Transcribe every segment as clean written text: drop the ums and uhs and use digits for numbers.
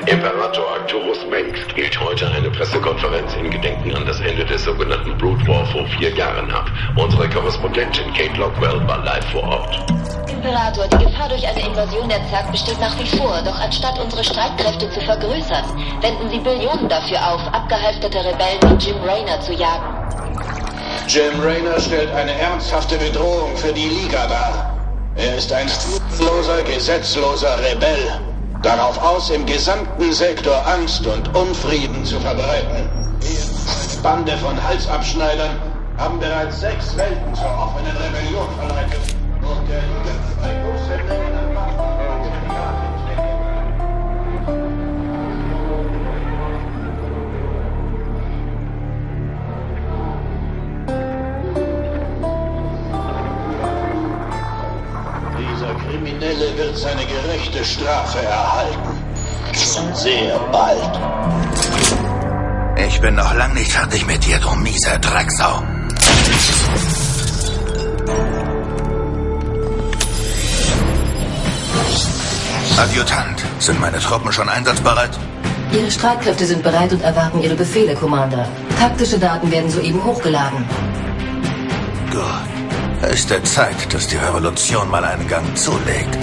Imperator Arcturus Mengsk hielt heute eine Pressekonferenz in Gedenken an das Ende des sogenannten Brood War vor 4 Jahren ab. Unsere Korrespondentin Kate Lockwell war live vor Ort. Imperator, die Gefahr durch eine Invasion der Zerg besteht nach wie vor, doch anstatt unsere Streitkräfte zu vergrößern, wenden sie Billionen dafür auf, abgehalfterte Rebellen wie Jim Raynor zu jagen. Jim Raynor stellt eine ernsthafte Bedrohung für die Liga dar. Er ist ein skrupelloser, gesetzloser Rebell. Darauf aus, im gesamten Sektor Angst und Unfrieden zu verbreiten. Eine Bande von Halsabschneidern haben bereits 6 Welten zur offenen Rebellion verleitet. Und der Liga zwei große Mengen an Macht und Dieser Kriminelle wird seine gerechte Strafe erhalten. Schon sehr bald. Ich bin noch lang nicht fertig mit dir, du miese Drecksau. Adjutant, sind meine Truppen schon einsatzbereit? Ihre Streitkräfte sind bereit und erwarten Ihre Befehle, Commander. Taktische Daten werden soeben hochgeladen. Gut. Es ist der Zeit, dass die Revolution mal einen Gang zulegt.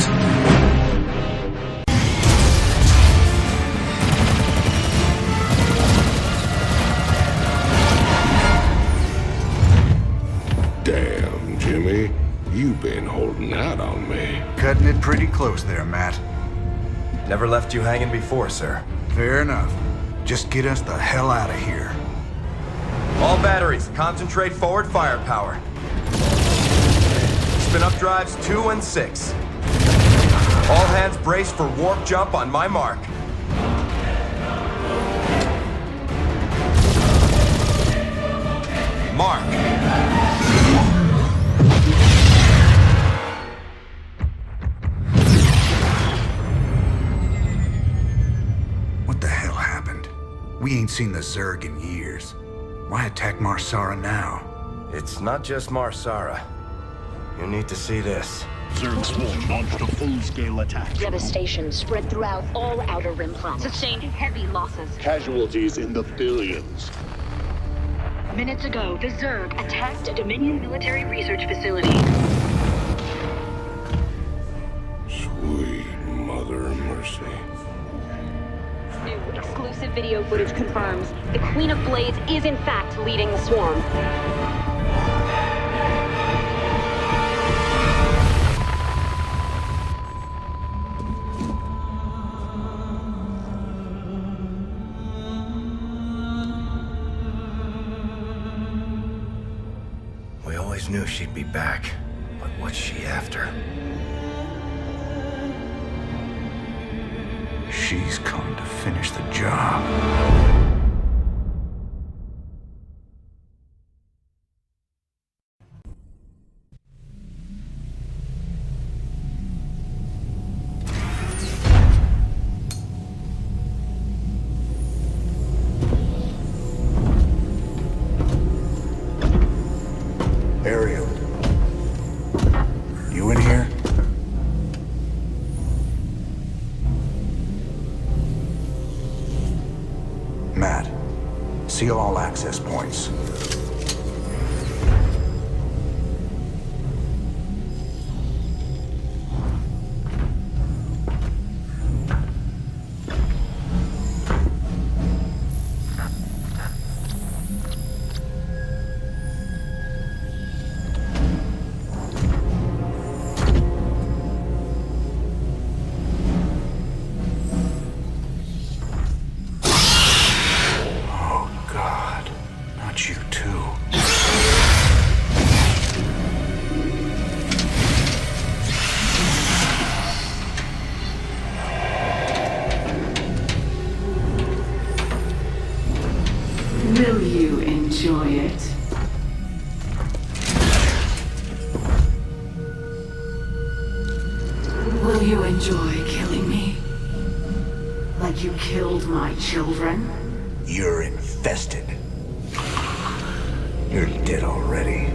Damn, Jimmy. You've been holding out on me. Cutting it pretty close there, Matt. Never left you hanging before, sir. Fair enough. Just get us the hell out of here. All batteries, concentrate forward firepower. Spin up drives 2 and 6. All hands brace for warp jump on my mark. Mark. What the hell happened? We ain't seen the Zerg in years. Why attack Marsara now? It's not just Marsara. You need to see this. Zerg Swarm launched a full-scale attack. Devastation spread throughout all Outer Rim planets. Sustained heavy losses. Casualties in the billions. Minutes ago, the Zerg attacked a Dominion military research facility. Sweet mother of mercy. New exclusive video footage confirms the Queen of Blades is in fact leading the swarm. We always knew she'd be back, but what's she after? She's come to finish the job. Ariel, you in here? Matt, seal all access points. You too. Will you enjoy it? Will you enjoy killing me? Like you killed my children? You're infested. You're dead already.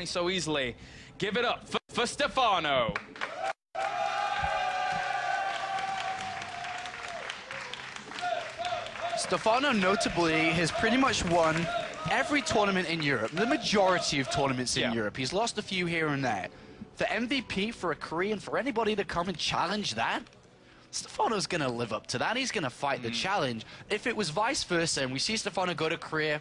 so easily. Give it up for Stefano. Stefano notably has pretty much won every tournament in Europe, the majority of tournaments in Europe. He's lost a few here and there. The MVP for a Korean, for anybody to come and challenge that, Stefano's going to live up to that. He's going to fight the challenge. If it was vice versa and we see Stefano go to Korea,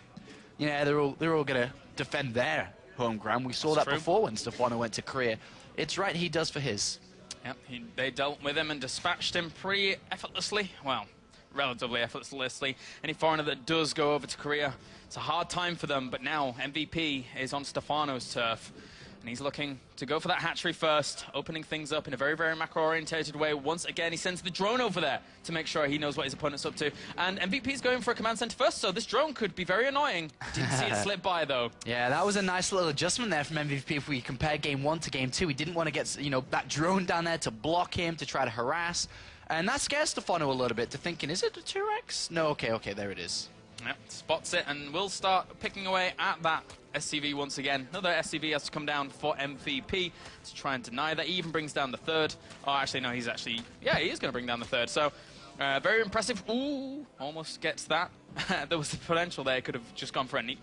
yeah, they're all going to defend their home ground. We saw that before when Stefano went to Korea. It's right he does for his. Yep, they dealt with him and dispatched him pretty effortlessly. Well, relatively effortlessly. Any foreigner that does go over to Korea, it's a hard time for them, but now MVP is on Stefano's turf. And he's looking to go for that hatchery first, opening things up in a very, very macro-orientated way. Once again, he sends the drone over there to make sure he knows what his opponent's up to. And MVP is going for a command center first, so this drone could be very annoying. Didn't see it slip by, though. Yeah, that was a nice little adjustment there from MVP if we compare Game 1 to Game 2. He didn't want to get, you know, that drone down there to block him, to try to harass. And that scares Stefano a little bit to thinking, is it a 2X? No, okay, there it is. Yep, spots it and will start picking away at that SCV once again. Another SCV has to come down for MVP to try and deny that. He even brings down the third. Oh, actually, no, he's actually... Yeah, he is going to bring down the third. So, very impressive. Ooh, almost gets that. There was the potential there. He could have just gone for an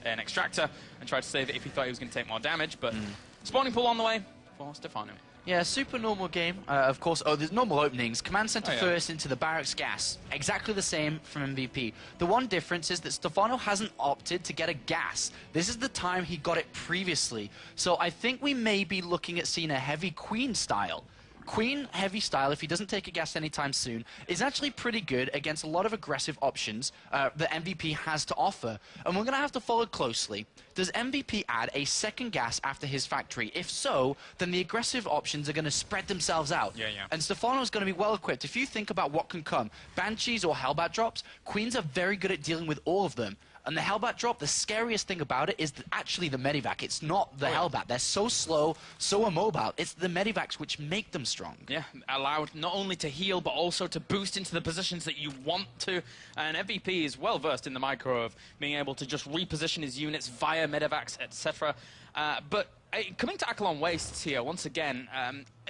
extractor and tried to save it if he thought he was going to take more damage. But spawning pool on the way for Stefano. Yeah, super normal game, of course. Oh, there's normal openings. Command center first into the barracks gas. Exactly the same from MVP. The one difference is that Stefano hasn't opted to get a gas. This is the time he got it previously. So I think we may be looking at seeing a heavy Queen style. Queen heavy style, if he doesn't take a gas anytime soon, is actually pretty good against a lot of aggressive options that MVP has to offer. And we're going to have to follow closely. Does MVP add a second gas after his factory? If so, then the aggressive options are going to spread themselves out. Yeah. And Stefano's going to be well equipped. If you think about what can come, Banshees or Hellbat drops, Queens are very good at dealing with all of them. And the Hellbat drop, the scariest thing about it is actually the Medivac. It's not the Hellbat. They're so slow, so immobile. It's the Medivacs which make them strong. Yeah, allowed not only to heal, but also to boost into the positions that you want to. And MVP is well versed in the micro of being able to just reposition his units via Medivacs, etc. But coming to Akalon Wastes here, once again,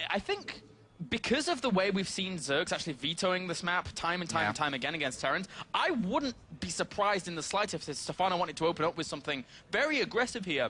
I think... because of the way we've seen Zergs actually vetoing this map time and time again against Terrans, I wouldn't be surprised in the slightest if Stefano wanted to open up with something very aggressive here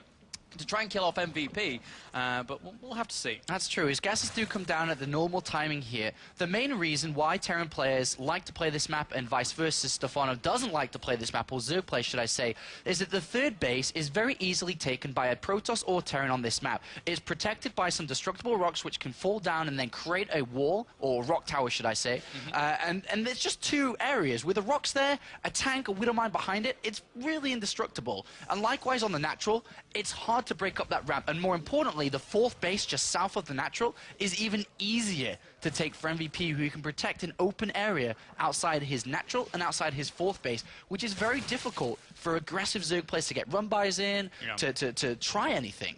to try and kill off MVP, but we'll have to see. That's true. His gases do come down at the normal timing here. The main reason why Terran players like to play this map and vice versa, Stefano doesn't like to play this map, or Zerg players should I say, is that the third base is very easily taken by a Protoss or Terran on this map. It's protected by some destructible rocks which can fall down and then create a wall, or rock tower should I say, and there's just two areas. With the rocks there, a tank, a Widowmine behind it, it's really indestructible. And likewise on the natural, it's hard to break up that ramp, and more importantly, the fourth base just south of the natural is even easier to take for MVP, who can protect an open area outside his natural and outside his fourth base, which is very difficult for aggressive Zerg players to get run-bys in, to try anything.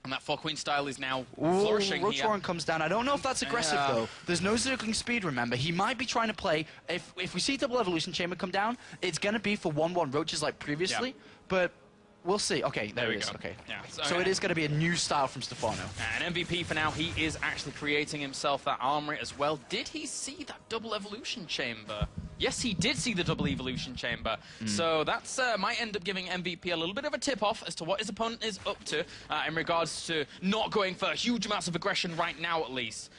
And that 4-Queen style is now flourishing Roach here. Warren comes down. I don't know if that's aggressive, though. There's no Zergling speed, remember. He might be trying to play... If we see double Evolution Chamber come down, it's going to be for 1-1 Roaches like previously, but... we'll see. Okay, there it is. Okay. Yeah. So it is going to be a new style from Stefano. And MVP for now, he is actually creating himself that armory as well. Did he see that double evolution chamber? Yes, he did see the double evolution chamber. So that's might end up giving MVP a little bit of a tip-off as to what his opponent is up to in regards to not going for huge amounts of aggression right now, at least,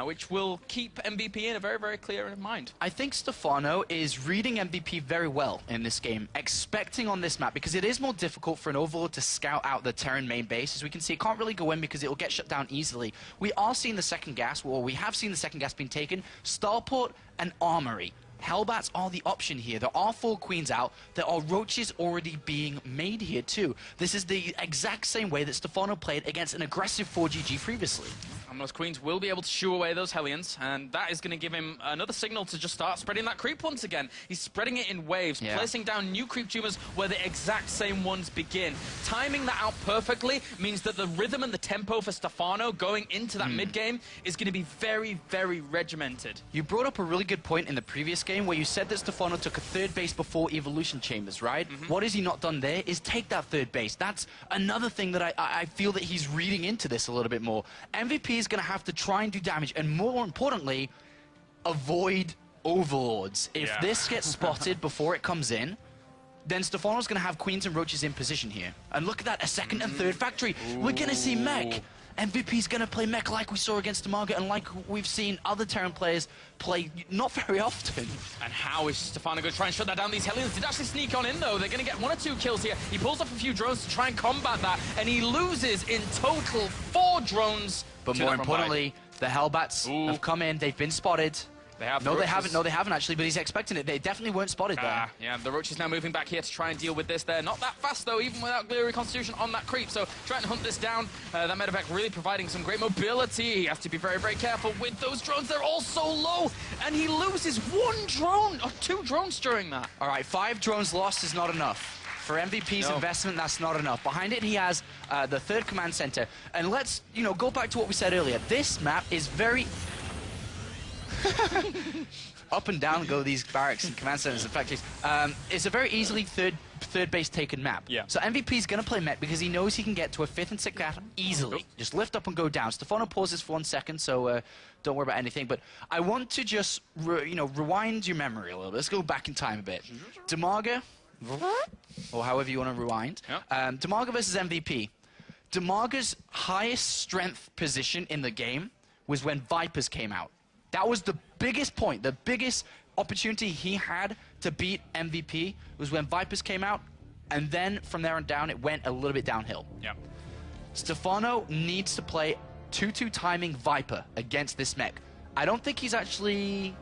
which will keep MVP in a very, very clear mind. I think Stefano is reading MVP very well in this game, expecting on this map, because it is more difficult for an Overlord to scout out the Terran main base. As we can see, it can't really go in because it will get shut down easily. We are seeing the second gas, or we have seen the second gas being taken. Starport and Armory. Hellbats are the option here. There are 4 Queens out. There are Roaches already being made here too. This is the exact same way that Stefano played against an aggressive 4GG previously. And those Queens will be able to shoo away those Hellions, and that is going to give him another signal to just start spreading that creep once again. He's spreading it in waves, placing down new creep tumors where the exact same ones begin. Timing that out perfectly means that the rhythm and the tempo for Stefano going into that mid-game is going to be very, very regimented. You brought up a really good point in the previous game where you said that Stefano took a third base before Evolution Chambers, right? What has he not done there is take that third base. That's another thing that I feel that he's reading into this a little bit more. MVP is going to have to try and do damage, and more importantly, avoid Overlords. If this gets spotted before it comes in, then Stefano's going to have Queens and Roaches in position here. And look at that, a second and third factory. We're going to see mech. MVP's going to play mech like we saw against Demaga and like we've seen other Terran players play not very often. And how is Stefano going to try and shut that down? These Hellions did actually sneak on in, though. They're going to get 1 or 2 kills here. He pulls off a few drones to try and combat that, and he loses in total 4 drones. But more importantly, the Hellbats have come in. They've been spotted. They have. No, they haven't. No, they haven't actually. But he's expecting it. They definitely weren't spotted there. Yeah, the Roach is now moving back here to try and deal with this. They're not that fast though, even without Glory Constitution on that creep. So trying to hunt this down. That medevac really providing some great mobility. He has to be very, very careful with those drones. They're all so low, and he loses 1 drone or 2 drones during that. All right, 5 drones lost is not enough. For MVP's investment, that's not enough. Behind it, he has the 3rd command center. And let's, go back to what we said earlier. This map is very up and down go these barracks and command centers and factories. It's a very easily third base taken map. Yeah. So MVP's going to play mech because he knows he can get to a 5th and 6th gap easily. Just lift up and go down. Stefano pauses for 1 second, so don't worry about anything. But I want to just rewind your memory a little bit. Let's go back in time a bit. Demaga, or however you want to rewind. Demaga versus MVP. Demaga's highest strength position in the game was when Vipers came out. That was the biggest point, the biggest opportunity he had to beat MVP was when Vipers came out, and then from there on down, it went a little bit downhill. Yeah. Stefano needs to play 2-2 timing Viper against this mech. I don't think he's actually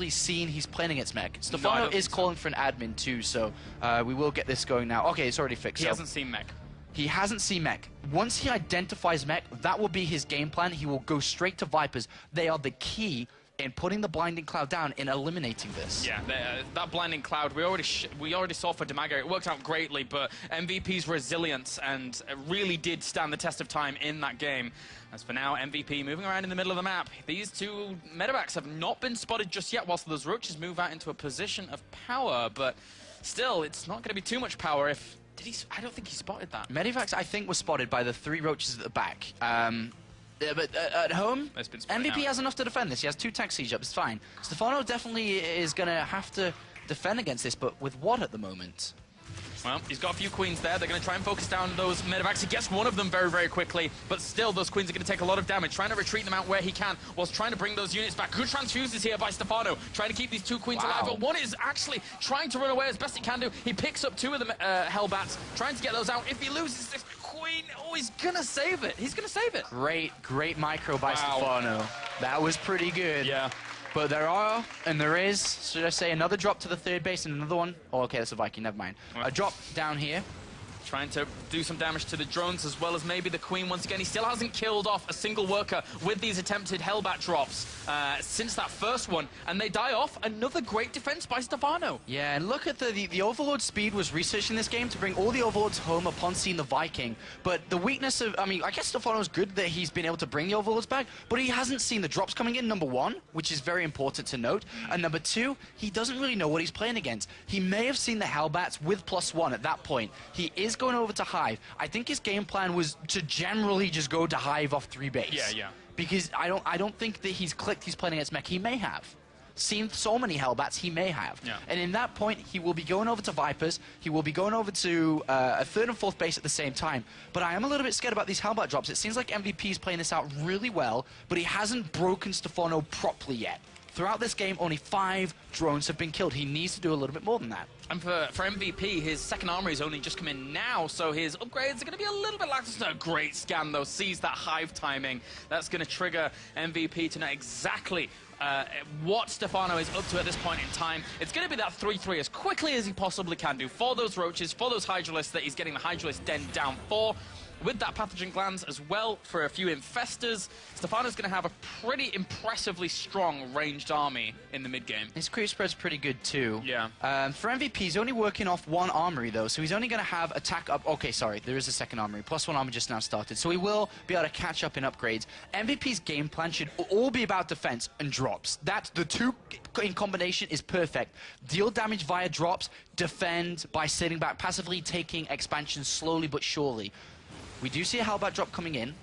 seen he's playing against mech. Stefano is calling for an admin too, so we will get this going now. Okay, it's already fixed. He hasn't seen mech. He hasn't seen mech. Once he identifies mech, that will be his game plan. He will go straight to Vipers. They are the key in putting the blinding cloud down in eliminating this. Yeah, that blinding cloud we already saw for Demaga. It worked out greatly, but MVP's resilience and really did stand the test of time in that game. As for now, MVP moving around in the middle of the map. These 2 medevacs have not been spotted just yet, whilst those Roaches move out into a position of power. But still, it's not going to be too much power if. I don't think he spotted that. Medivacs, I think, was spotted by the 3 Roaches at the back. But at home, MVP has enough to defend this. He has 2 tank siege ups. It's fine. Stefano definitely is going to have to defend against this, but with what at the moment? Well, he's got a few queens there. They're going to try and focus down those medevacs. He gets one of them very, very quickly, but still those queens are going to take a lot of damage, trying to retreat them out where he can, whilst trying to bring those units back. Good transfuses here by Stefano, trying to keep these 2 queens alive, but one is actually trying to run away as best he can do. He picks up 2 of the Hellbats, trying to get those out. If he loses this queen, he's going to save it. He's going to save it. Great micro by Stefano. That was pretty good. Yeah. But there is, should I say, another drop to the 3rd base and another one. Oh, okay, that's a Viking, never mind. A drop down here. Trying to do some damage to the drones as well as maybe the queen once again. He still hasn't killed off a single worker with these attempted Hellbat drops since that first one, and they die off. Another great defense by Stefano. Yeah, and look at the Overlord speed was researching this game to bring all the Overlords home upon seeing the Viking. But the weakness of, I guess Stefano's good that he's been able to bring the Overlords back, but he hasn't seen the drops coming in, number 1, which is very important to note. And number 2, he doesn't really know what he's playing against. He may have seen the Hellbats with +1 at that point. He is going over to Hive. I think his game plan was to generally just go to Hive off 3 base. Yeah. Because I don't think that he's clicked he's playing against mech. He may have. Seen so many Hellbats, he may have. Yeah. And in that point, he will be going over to Vipers. He will be going over to a 3rd and 4th base at the same time. But I am a little bit scared about these Hellbat drops. It seems like MVP is playing this out really well, but he hasn't broken Stefano properly yet. Throughout this game, only 5 drones have been killed. He needs to do a little bit more than that. And for MVP, his second armory has only just come in now, so his upgrades are going to be a little bit lackluster. A great scan, though, sees that Hive timing. That's going to trigger MVP to know exactly what Stefano is up to at this point in time. It's going to be that 3-3 as quickly as he possibly can do for those Roaches, for those Hydralisks that he's getting the Hydralisk den down for. with that pathogen glands as well for a few infestors, Stefano's going to have a pretty impressively strong ranged army in the mid-game. His creep spread's pretty good too. Yeah. For MVP, he's only working off one armory though, so he's only going to have attack up. Okay, sorry, there is a second armory. +1 armor just now started, so he will be able to catch up in upgrades. MVP's game plan should all be about defense and drops. That the two in combination is perfect. Deal damage via drops, defend by sitting back, passively taking expansion slowly but surely. We do see a Hellbat drop coming in.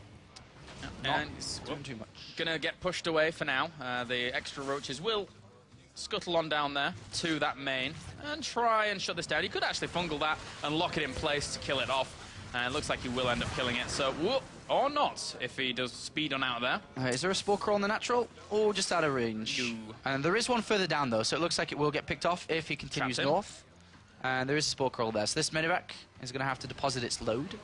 And he's too much. Gonna get pushed away for now. The extra roaches will scuttle on down there to that main and try and shut this down. He could actually fungal that and lock it in place to kill it off. And it looks like he will end up killing it. So, whoop, or not, if he does speed on out of there. Is there a Spore Crawl on the natural? Or just out of range? No. And there is one further down though, so it looks like it will get picked off if he continues north. And there is a Spore Crawl there, so this medevac is going to have to deposit its load.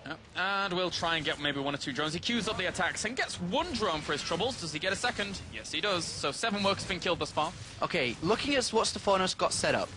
Yep. And we'll try and get maybe 1 or 2 drones. He queues up the attacks and gets 1 drone for his troubles. Does he get a second? Yes, he does. So 7 workers have been killed thus far. Okay, looking at what Stefano's got set up,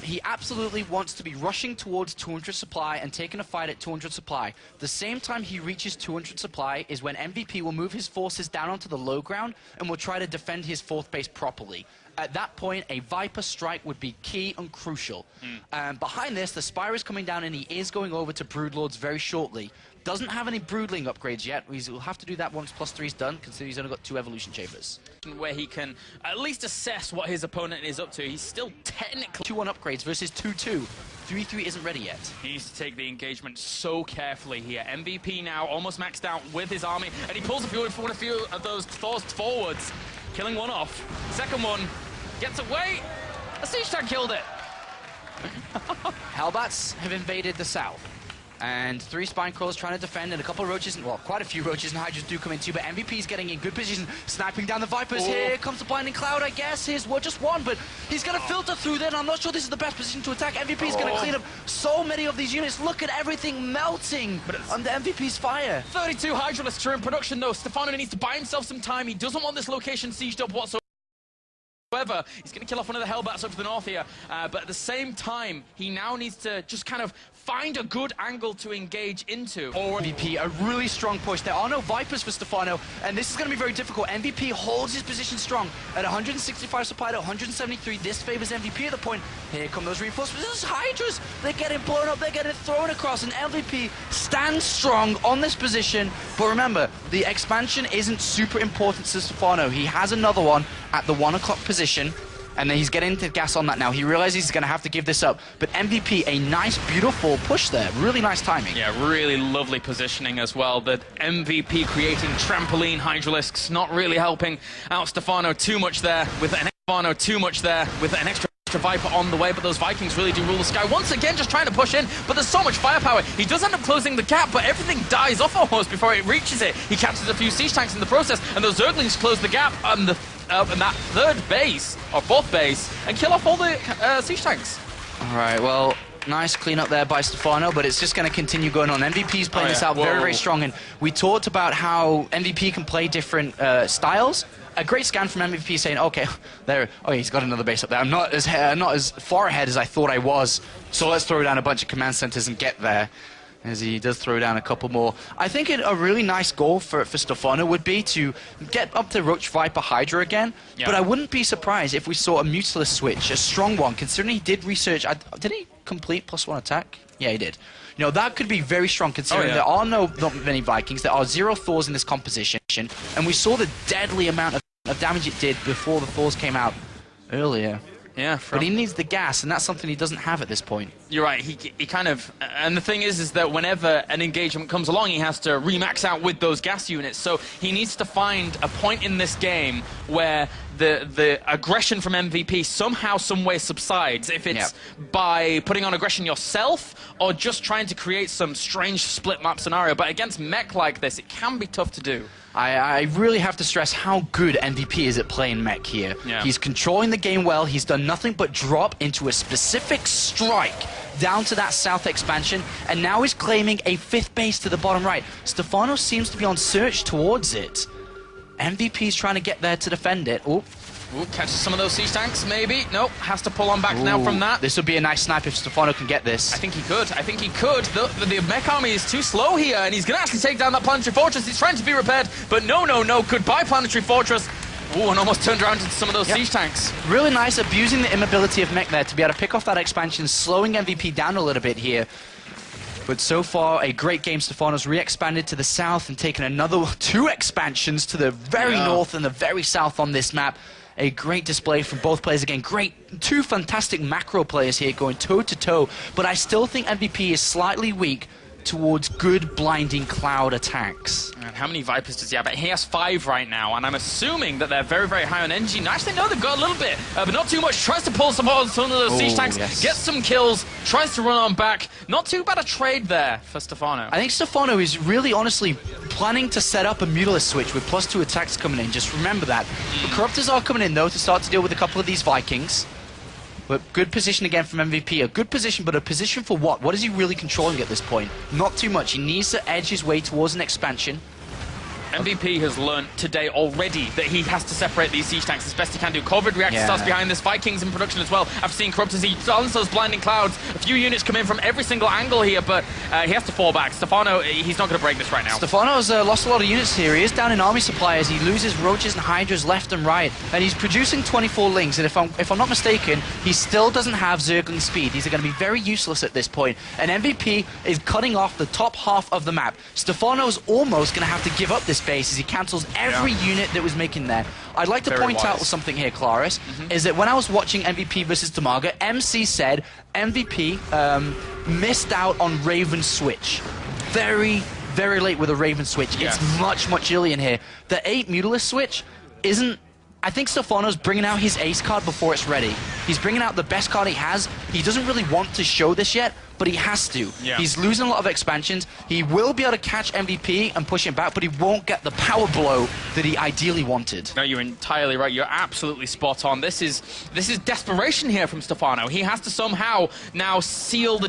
he absolutely wants to be rushing towards 200 supply and taking a fight at 200 supply. The same time he reaches 200 supply is when MVP will move his forces down onto the low ground and will try to defend his 4th base properly. At that point, a Viper strike would be key and crucial. Behind this, the Spire is coming down and he is going over to Broodlords very shortly. Doesn't have any Broodling upgrades yet. He'll have to do that once +3 is done, considering he's only got 2 Evolution Chambers. Where he can at least assess what his opponent is up to. He's still technically 2-1 upgrades versus 2-2. 3-3 isn't ready yet. He needs to take the engagement so carefully here. MVP now almost maxed out with his army, and he pulls a few of those Thors forwards, killing one off. Second one gets away. A siege tank killed it. Hellbats have invaded the south. And 3 Spine Crawlers trying to defend, and a couple of roaches, well, quite a few roaches and Hydras do come in too, but MVP's getting in good position, sniping down the Vipers. Here comes the Blinding Cloud, I guess. Here's just one, but he's going to filter through there, and I'm not sure this is the best position to attack. MVP's going to clean up so many of these units. Look at everything melting under MVP's fire. 32 Hydralisks are in production, though. Stefano needs to buy himself some time. He doesn't want this location sieged up whatsoever. However, he's going to kill off one of the Hellbats up to the north here, but at the same time, he now needs to just kind of find a good angle to engage into. Or MVP, a really strong push. There are no Vipers for Stefano, and this is going to be very difficult. MVP holds his position strong at 165 supply to 173. This favors MVP at the point. Here come those reinforcements. This is Hydras. They're getting blown up. They're getting thrown across, and MVP stands strong on this position. But remember, the expansion isn't super important to Stefano. He has another one at the 1 o'clock position, and then he's getting into gas on that now. He realizes he's going to have to give this up. But MVP, a nice, beautiful push there. Really nice timing. Yeah, really lovely positioning as well. The MVP creating trampoline Hydralisks, not really helping out Stefano too much there with an extra Viper on the way, but those Vikings really do rule the sky. Once again, just trying to push in, but there's so much firepower. He does end up closing the gap, but everything dies off almost before it reaches it. He captures a few siege tanks in the process, and those Zerglings close the gap on the in that 3rd base, or 4th base, and kill off all the siege tanks. All right, well, nice cleanup there by Stefano, but it's just going to continue going on. MVP's playing this out very, very strong, and we talked about how MVP can play different styles. A great scan from MVP saying, okay, there, oh, he's got another base up there. I'm not as far ahead as I thought I was, so let's throw down a bunch of command centers and get there. As he does throw down a couple more. I think a really nice goal for Stefano would be to get up to Roach Viper Hydra again, but I wouldn't be surprised if we saw a Mutalisk switch, a strong one, considering he did research. Did he complete +1 attack? Yeah, he did. You know, that could be very strong, considering there are not many Vikings, there are 0 Thors in this composition, and we saw the deadly amount of damage it did before the Thors came out earlier. Yeah, but he needs the gas, and that's something he doesn't have at this point. You're right, he kind of... And the thing is that whenever an engagement comes along, he has to remax out with those gas units. So he needs to find a point in this game where the aggression from MVP somehow, some way subsides. If it's by putting on aggression yourself, or just trying to create some strange split map scenario. But against mech like this, it can be tough to do. I really have to stress how good MVP is at playing mech here. Yeah. He's controlling the game well. He's done nothing but drop into a specific strike down to that south expansion, and now he's claiming a 5th base to the bottom right. Stefano seems to be on search towards it. MVP's trying to get there to defend it. Oh, Ooh, catches some of those siege tanks, maybe. Nope, has to pull on back now from that. This would be a nice snipe if Stefano can get this. I think he could. I think he could. The mech army is too slow here, and he's going to actually take down that planetary fortress. He's trying to be repaired, but no. Goodbye, planetary fortress. Ooh, and almost turned around into some of those siege tanks. Really nice, abusing the immobility of mech there to be able to pick off that expansion, slowing MVP down a little bit here. But so far, a great game. Stefano's re-expanded to the south and taken another 2 expansions to the very north and the very south on this map. A great display from both players again. Great, 2 fantastic macro players here going toe-to-toe. But I still think MVP is slightly weak towards good blinding cloud attacks. And how many Vipers does he have? He has 5 right now, and I'm assuming that they're very, very high on energy. Actually, no, they've got a little bit, but not too much. Tries to pull some of those siege tanks, gets some kills, tries to run on back. Not too bad a trade there for Stefano. I think Stefano is really, honestly, planning to set up a Mutalisk switch with +2 attacks coming in. Just remember that. The Corruptors are coming in, though, to start to deal with a couple of these Vikings. But good position again from MVP. A good position, but a position for what? What is he really controlling at this point? Not too much. He needs to edge his way towards an expansion. MVP has learned today already that he has to separate these siege tanks as best he can do. Corvid reactor starts behind this. Vikings in production as well. I've seen Corruptors. He runs those blinding clouds. A few units come in from every single angle here, but he has to fall back. Stefano, he's not going to break this right now. Stefano's lost a lot of units here. He is down in army supply as he loses roaches and hydras left and right. And he's producing 24 lings. And if I'm not mistaken, he still doesn't have Zergling speed. These are going to be very useless at this point. And MVP is cutting off the top half of the map. Stefano's almost going to have to give up this base as he cancels every unit that was making there. I'd like to point out something here, Claris, is that when I was watching MVP versus Damaga, MC said MVP missed out on Raven Switch. Very, very late with a Raven Switch. It's much, much earlier in here. The 8 Mutalisk Switch isn't... I think Stefano's bringing out his ace card before it's ready. He's bringing out the best card he has. He doesn't really want to show this yet, but he has to. He's losing a lot of expansions. He will be able to catch MVP and push him back, but he won't get the power blow that he ideally wanted. No, you're entirely right. You're absolutely spot on. This is desperation here from Stefano. He has to somehow now seal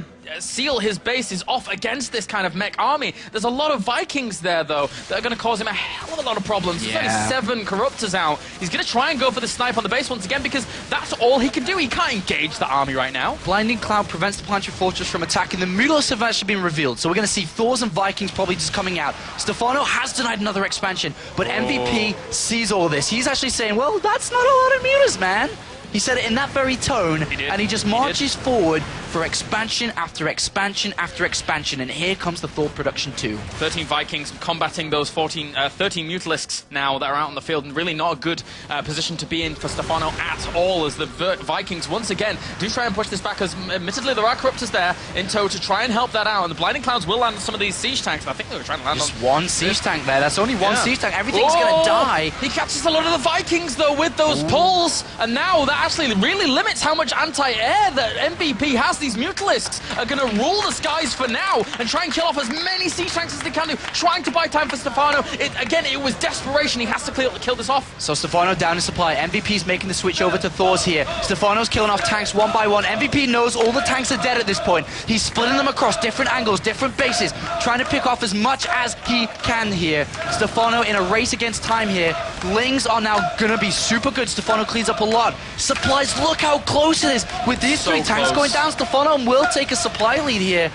his bases off against this kind of mech army. There's a lot of Vikings there, though, that are going to cause him a hell of a lot of problems. There's only 7 Corruptors out. He's going to try and go for the snipe on the base once again because that's all he can do. He can't engage the army right now. Blinding Cloud prevents the Planetary Fortress from attacking. The Mutalisks have actually been revealed, so we're going to see Thors and Vikings probably just coming out. Stefano has denied another expansion, but MVP sees all this. He's actually saying, well, that's not a lot of Mutas, man. He said it in that very tone, and he just marches forward for expansion after expansion after expansion, and here comes the Thor production too. 13 Vikings combating those 13 Mutalisks now that are out in the field, and really not a good position to be in for Stefano at all, as the Vikings once again do try and push this back, as admittedly there are Corruptors there in tow to try and help that out, and the Blinding Clouds will land on some of these siege tanks. I think they were trying to land just on... one siege tank there, that's only one siege tank, everything's gonna die. He catches a lot of the Vikings though with those pulls, and now that actually really limits how much anti-air that MVP has. These Mutalisks are going to rule the skies for now and try and kill off as many siege tanks as they can do, trying to buy time for Stefano. Again, it was desperation. He has to kill this off. So Stefano down in supply. MVP's making the switch over to Thors here. Stefano's killing off tanks one by one. MVP knows all the tanks are dead at this point. He's splitting them across different angles, different bases, trying to pick off as much as he can here. Stefano in a race against time here. Lings are now going to be super good. Stefano cleans up a lot. Supplies, look how close it is. With these 3 tanks going down, Stefano will take a supply lead here.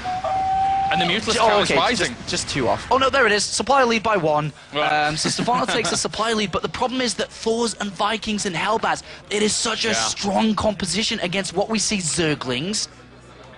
And the Mutalisk count is rising. Just 2 off. Oh no, there it is. Supply lead by 1. So Stefano takes a supply lead, but the problem is that Thors and Vikings and Hellbats, it is such a strong composition against what we see Zerglings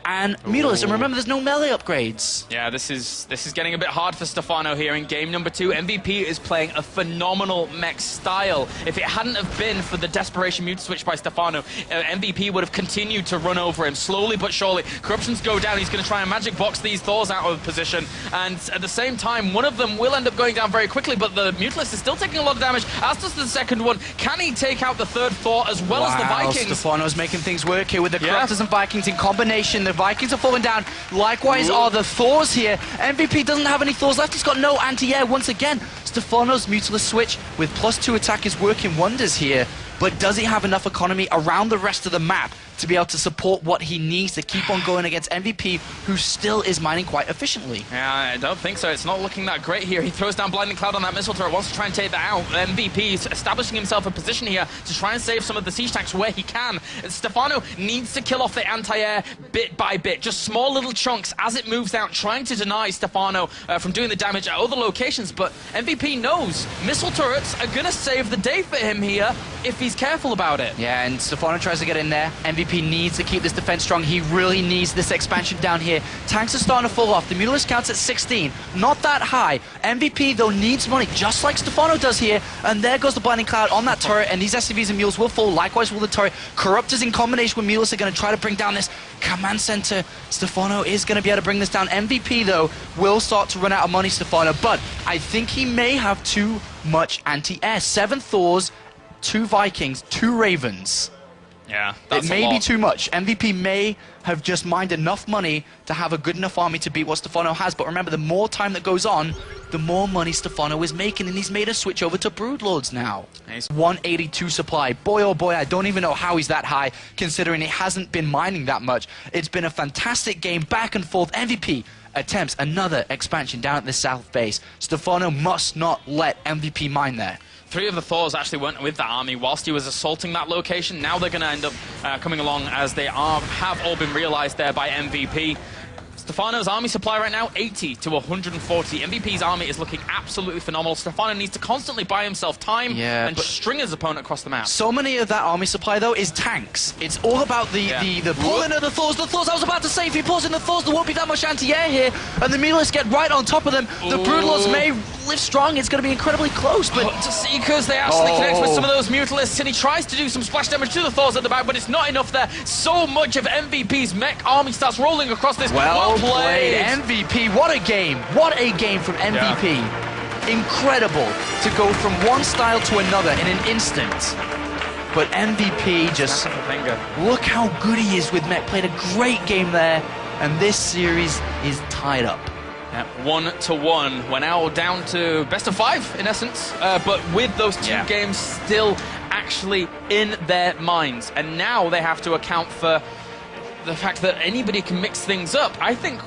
and Mutalisks. And remember, there's no melee upgrades. Yeah, this is getting a bit hard for Stefano here in game number 2. MVP is playing a phenomenal mech style. If it hadn't have been for the desperation mute switch by Stefano, MVP would have continued to run over him slowly but surely. Corruptions go down. He's going to try and magic box these Thors out of position, and at the same time, one of them will end up going down very quickly, but the Mutalist is still taking a lot of damage, as does the second one. Can he take out the 3rd Thor as well as the Vikings? Stefano's making things work here with the Corruptors and Vikings in combination. The Vikings are falling down. Likewise are the Thors here. MVP doesn't have any Thors left. He's got no anti-air once again. Stefano's Mutila switch with +2 attack is working wonders here, but does he have enough economy around the rest of the map to be able to support what he needs to keep on going against MVP, who still is mining quite efficiently? Yeah, I don't think so. It's not looking that great here. He throws down Blinding Cloud on that missile turret, wants to try and take that out. MVP is establishing himself a position here to try and save some of the siege tanks where he can. Stefano needs to kill off the anti-air bit by bit, just small little chunks as it moves out, trying to deny Stefano from doing the damage at other locations, but MVP knows missile turrets are going to save the day for him here if he's careful about it. Yeah, and Stefano tries to get in there. MVP needs to keep this defense strong. He really needs this expansion down here. Tanks are starting to fall off. The Mutalisk counts at 16. Not that high. MVP, though, needs money, just like Stefano does here. And there goes the Blinding Cloud on that turret, and these SCVs and mules will fall. Likewise will the turret. Corruptors in combination with mules are going to try to bring down this command center. Stefano is going to be able to bring this down. MVP, though, will start to run out of money, Stefano, but I think he may have too much anti-air. 7 Thors, 2 Vikings, 2 Ravens. Yeah, that's it may be too much. MVP may have just mined enough money to have a good enough army to beat what Stefano has, but remember, the more time that goes on, the more money Stefano is making, and he's made a switch over to Broodlords now. Nice. 182 supply. Boy, oh boy, I don't even know how he's that high, considering he hasn't been mining that much. It's been a fantastic game, back and forth. MVP attempts another expansion down at the south base. Stefano must not let MVP mine there. 3 of the Thors actually went with that army whilst he was assaulting that location. Now they're going to end up coming along as they have all been realized there by MVP. Stefano's army supply right now, 80 to 140. MVP's army is looking absolutely phenomenal. Stefano needs to constantly buy himself time and string his opponent across the map. So many of that army supply, though, is tanks. It's all about the pulling of the Thors. The Thors, I was about to say, if he pulls in the Thors, there won't be that much anti-air here, and the Mutalisks get right on top of them. The Broodlords may live strong. It's going to be incredibly close, but... Seekers, they actually connect with some of those Mutalisks, and he tries to do some splash damage to the Thors at the back, but it's not enough there. So much of MVP's mech army starts rolling across this. Well played. MVP, what a game. What a game from MVP. Yeah. Incredible to go from one style to another in an instant. But MVP just... Look how good he is with mech. Played a great game there, and this series is tied up. 1-1. We're now down to best of 5, in essence, but with those 2 games still actually in their minds. And now they have to account for the fact that anybody can mix things up. I think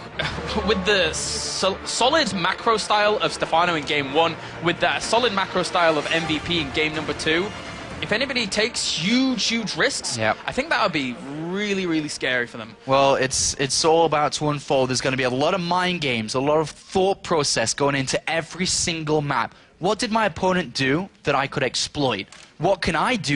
with the solid macro style of Stefano in game 1, with that solid macro style of MVP in game number 2, if anybody takes huge risks, I think that would be really scary for them. Well, it's all about to unfold. There's going to be a lot of mind games, a lot of thought process going into every single map. What did my opponent do that I could exploit? What can I do?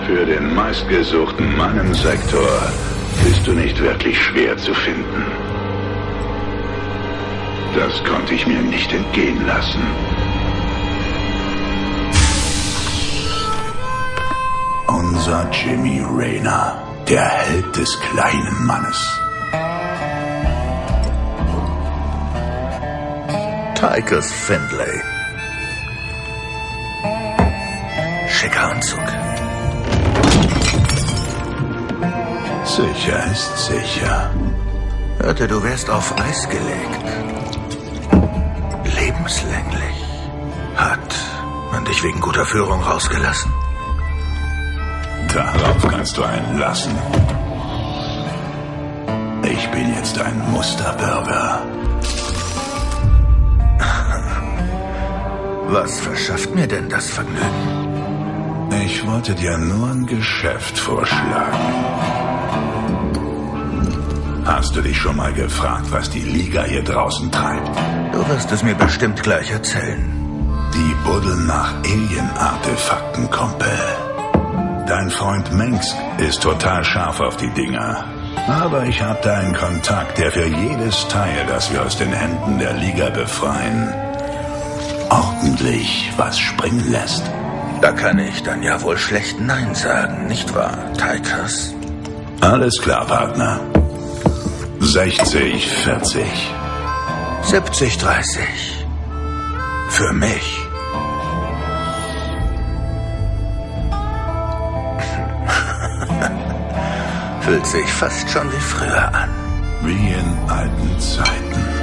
Für den meistgesuchten Mannensektor bist du nicht wirklich schwer zu finden. Das konnte ich mir nicht entgehen lassen. Unser Jimmy Rayner, der Held des kleinen Mannes. Tychus Findlay. Schicker Anzug. Sicher ist sicher. Hörte, du wärst auf Eis gelegt. Lebenslänglich. Hat man dich wegen guter Führung rausgelassen? Darauf kannst du einen lassen. Ich bin jetzt ein Musterbürger. Was verschafft mir denn das Vergnügen? Ich wollte dir nur ein Geschäft vorschlagen. Hast du dich schon mal gefragt, was die Liga hier draußen treibt? Du wirst es mir bestimmt gleich erzählen. Die buddeln nach Alien-Artefakten, Kumpel. Dein Freund Mengsk ist total scharf auf die Dinger. Aber ich habe da einen Kontakt, der für jedes Teil, das wir aus den Händen der Liga befreien, ordentlich was springen lässt. Da kann ich dann ja wohl schlecht Nein sagen, nicht wahr, Tychus? Alles klar, Partner. 60-40. 70-30. Für mich. Fühlt sich fast schon wie früher an. Wie in alten Zeiten.